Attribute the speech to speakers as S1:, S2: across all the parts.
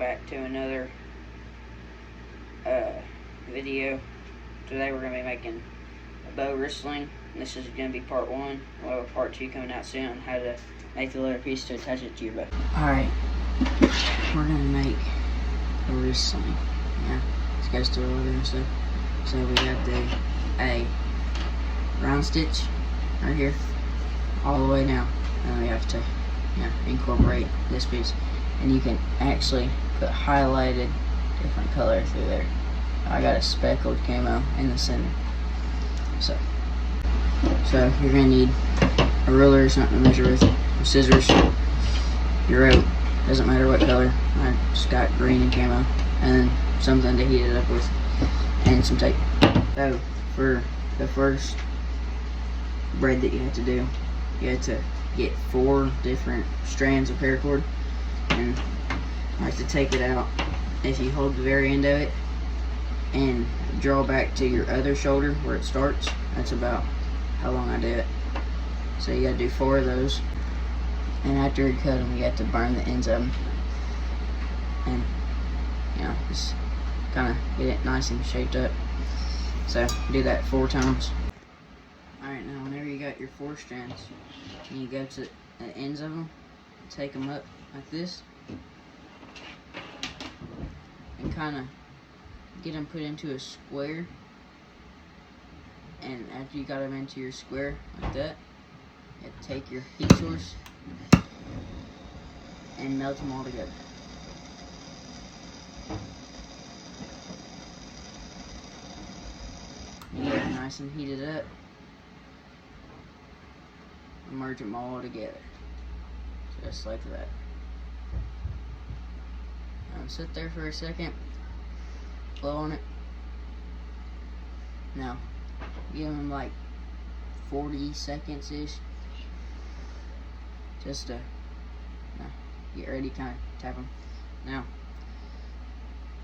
S1: back to another video. Today we're going to be making a bow wristling. This is going to be part 1. We'll have a part 2 coming out soon on how to make the leather piece to attach it to your bow. Alright, we're going to make a wristling. Yeah, it's got still leather and stuff. So we got a round stitch right here all the way down, and we have to incorporate this piece, and you can actually put highlighted different color through there. I got a speckled camo in the center. So you're gonna need a ruler or something to measure with, scissors, your rope, doesn't matter what color. I just got green and camo, and then something to heat it up with, and some tape. So for the first braid that you have to do, you have to get 4 different strands of paracord, and I like to take it out. If you hold the very end of it and draw back to your other shoulder where it starts, that's about how long I do it. So you gotta do 4 of those, and after you cut them, you have to burn the ends of them, and just kind of get it nice and shaped up. So do that 4 times. Alright, now whenever you got your 4 strands, and you go to the ends of them, take them up like this, and kind of get them put into a square. And after you got them into your square like that, you have to take your heat source and melt them all together. You get it nice and heated up, and merge them all together, just like that. Now sit there for a second, blow on it. Now give them like 40 seconds ish, just to get ready, kind of tap them. Now,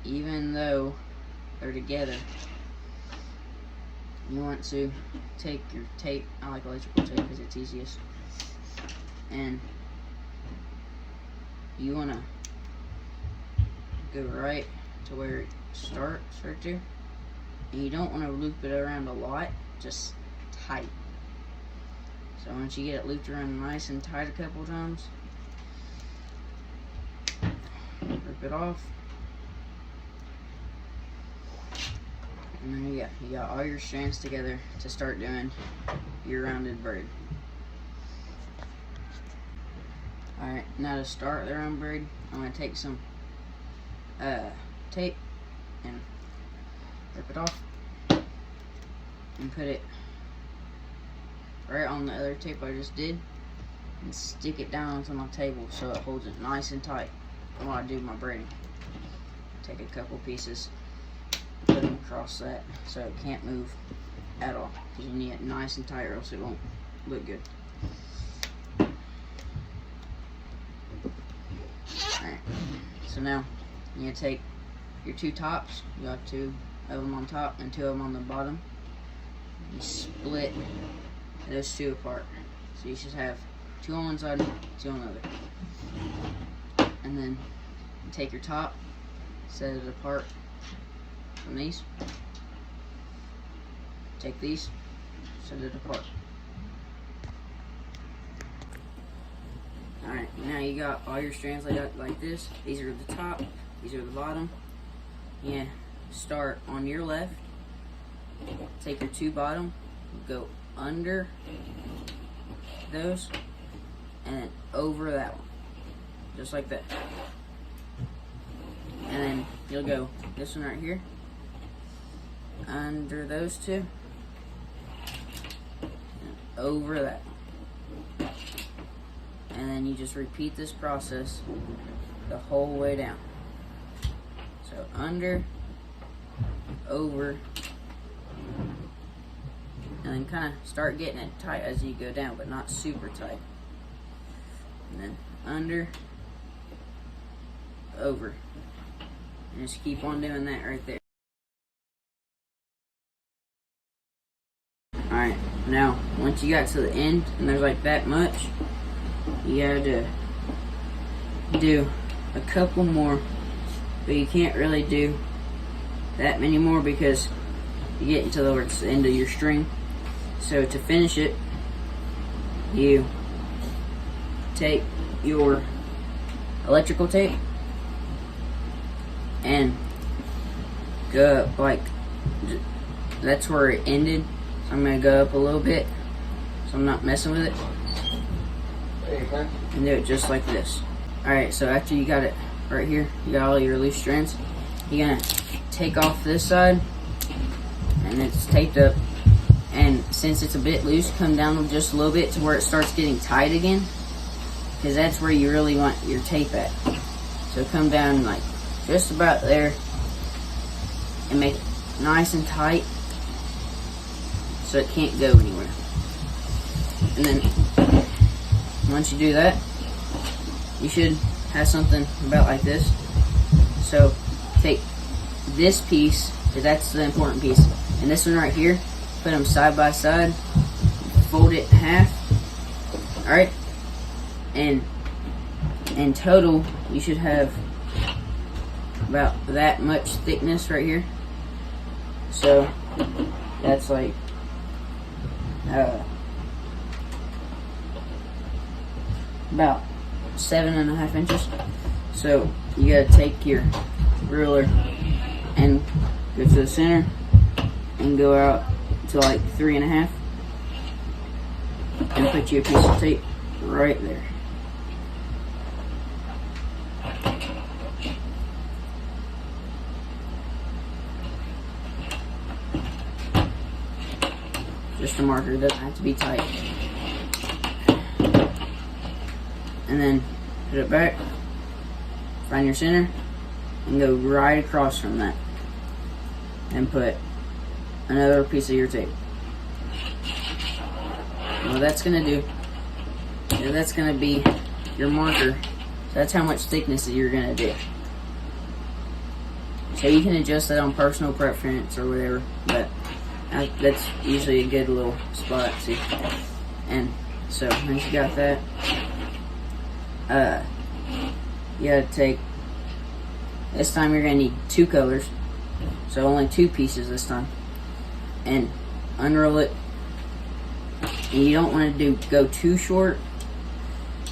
S1: even though they're together, you want to take your tape. I like electrical tape because it's easiest, and you want to go right to where it starts right there, and you don't want to loop it around a lot, just tight. So once you get it looped around nice and tight a couple of times, rip it off, and then you got all your strands together to start doing your rounded braid. Alright, now to start the round braid, I'm going to take some tape and rip it off and put it right on the other tape I just did, and stick it down onto my table so it holds it nice and tight while I do my braiding. Take a couple pieces, put them across that so it can't move at all, because you need it nice and tight or else it won't look good. Alright, so now you take your 2 tops, you got 2 of them on top and 2 of them on the bottom. You split those 2 apart, so you should have 2 on one side, 2 on the other. And then you take your top, set it apart from these. Take these, set it apart. Alright, now you got all your strands laid out like this. These are the top, these are the bottom. Yeah, start on your left, take your 2 bottom, go under those, and then over that one, just like that. And then you'll go this one right here, under those 2, and over that one. And then you just repeat this process the whole way down. So under, over, and then kind of start getting it tight as you go down, but not super tight. And then under, over, and just keep on doing that right there. Alright, now once you got to the end and there's like that much, you have to do a couple more but you can't really do that many more because you get until towards the end of your string. So to finish it, you take your electrical tape and go up like, that's where it ended. So I'm gonna go up a little bit so I'm not messing with it.
S2: There you go.
S1: And do it just like this. Alright, so after you got it right here, you got all your loose strands, you're gonna take off this side and it's taped up, and since it's a bit loose, come down just a little bit to where it starts getting tight again, because that's where you really want your tape at. So come down like just about there and make it nice and tight so it can't go anywhere. And then once you do that, you should have something about like this. So take this piece, because that's the important piece, and this one right here, put them side by side, fold it in half. Alright, and in total you should have about that much thickness right here. So that's like about 7.5 inches. So you gotta take your ruler and go to the center and go out to like 3.5 and put you a piece of tape right there. Just a marker, it doesn't have to be tight. And then put it back, find your center, and go right across from that. And put another piece of your tape. What that's gonna do, that's gonna be your marker. So that's how much thickness that you're gonna do. So you can adjust that on personal preference or whatever, but that's usually a good little spot, see? And so once you got that, you gotta take, this time you're gonna need 2 colors, so only 2 pieces this time, and unroll it. And you don't want to go too short,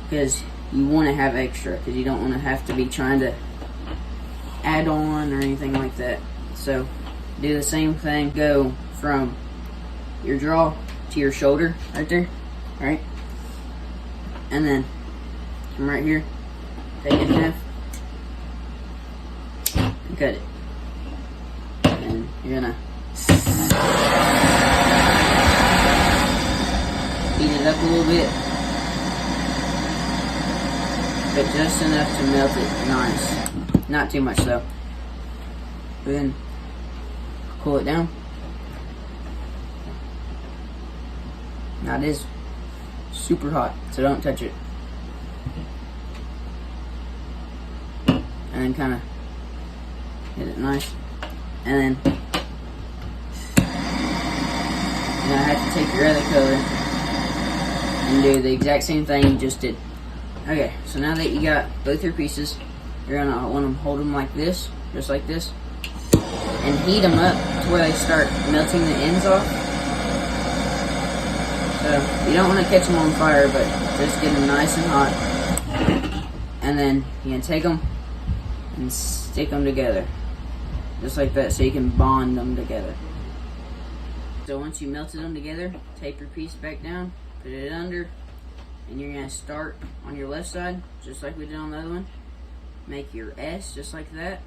S1: because you want to have extra, because you don't want to have to be trying to add on or anything like that. So do the same thing, go from your draw to your shoulder right there, right? And then from right here, take it in half and cut it. And you're gonna heat it up a little bit, but just enough to melt it nice. Not too much though. Then cool it down. Now it is super hot, so don't touch it. And then kind of get it nice. And then you have to take your other color and do the exact same thing you just did. Okay, so now that you got both your pieces, you're gonna want to hold them like this, just like this, and heat them up to where they start melting the ends off. So you don't want to catch them on fire, but just get them nice and hot. And then you can take them and stick them together, just like that, so you can bond them together. So once you melted them together, take your piece back down, put it under, and you're gonna start on your left side, just like we did on the other one. Make your S just like that,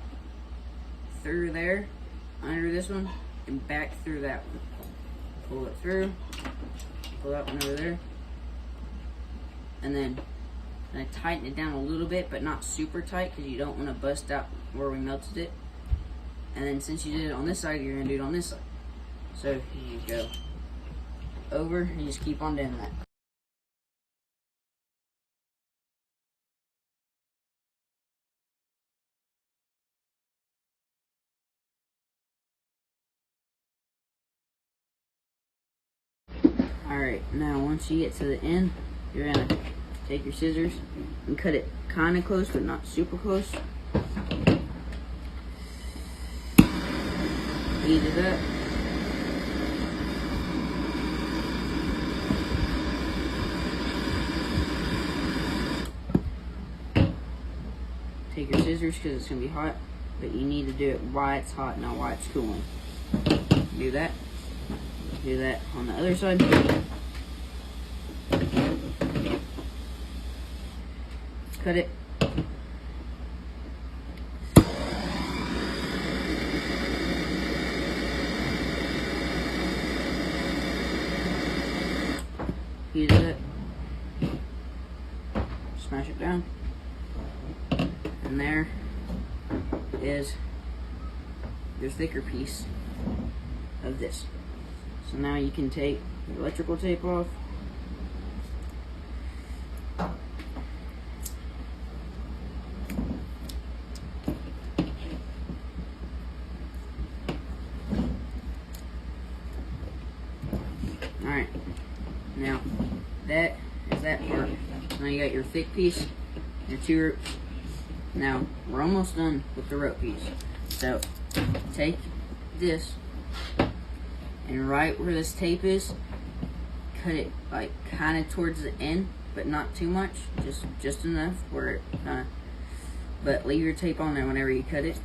S1: through there, under this one, and back through that one. Pull it through, pull that one over there, and then gonna tighten it down a little bit, but not super tight, because you don't want to bust out where we melted it. And then since you did it on this side, you're gonna do it on this side. So you go over and just keep on doing that. Alright, now once you get to the end, you're gonna take your scissors and cut it kind of close, but not super close. heat it up. Take your scissors because it's going to be hot, but you need to do it while it's hot, not while it's cooling. Do that. Do that on the other side. Cut it. Heat it up. Smash it down. And there is your thicker piece of this. So now you can take the electrical tape off. Alright, now that is that part. Now you got your thick piece, your 2 ropes. Now we're almost done with the rope piece. So take this, and right where this tape is, cut it like kind of towards the end, but not too much, just enough where it but leave your tape on there whenever you cut it.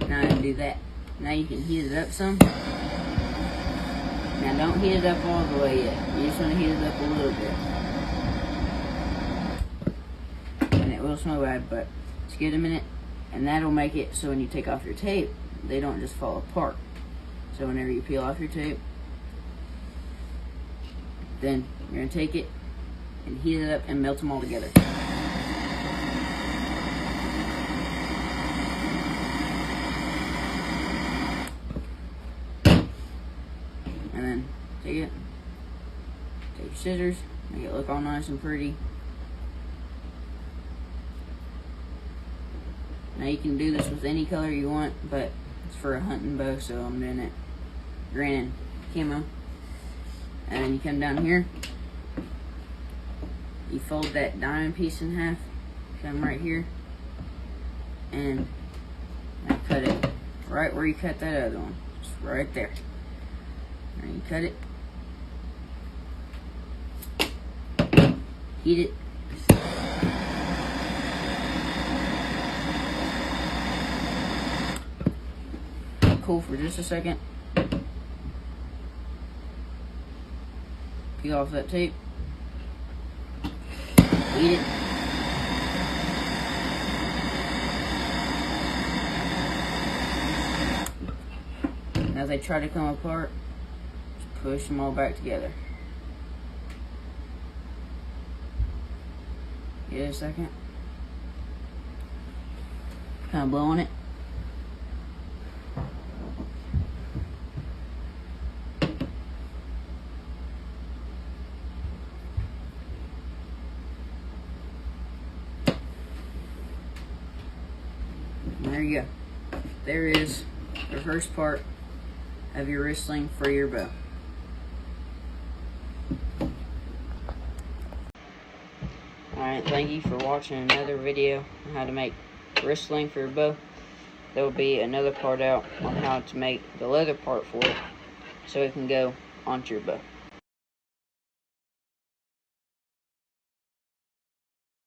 S1: Now do that. Now you can heat it up some. Now don't heat it up all the way yet. You just want to heat it up a little bit. And it will smell bad, but just give it a minute, and that'll make it so when you take off your tape, they don't just fall apart. So whenever you peel off your tape, then you're going to take it and heat it up and melt them all together. And then take your scissors, make it look all nice and pretty. Now you can do this with any color you want, but it's for a hunting bow, so I'm doing it green and camo. And then you come down here, you fold that diamond piece in half, come right here, and cut it right where you cut that other one, just right there. And you cut it, heat it. Cool for just a second. Peel off that tape. Eat it. As they try to come apart, just push them all back together. Give it a second. Kind of blow on it. There you go. There is the first part of your wrist sling for your bow. Alright, thank you for watching another video on how to make wrist sling for your bow. There will be another part out on how to make the leather part for it so it can go onto your bow.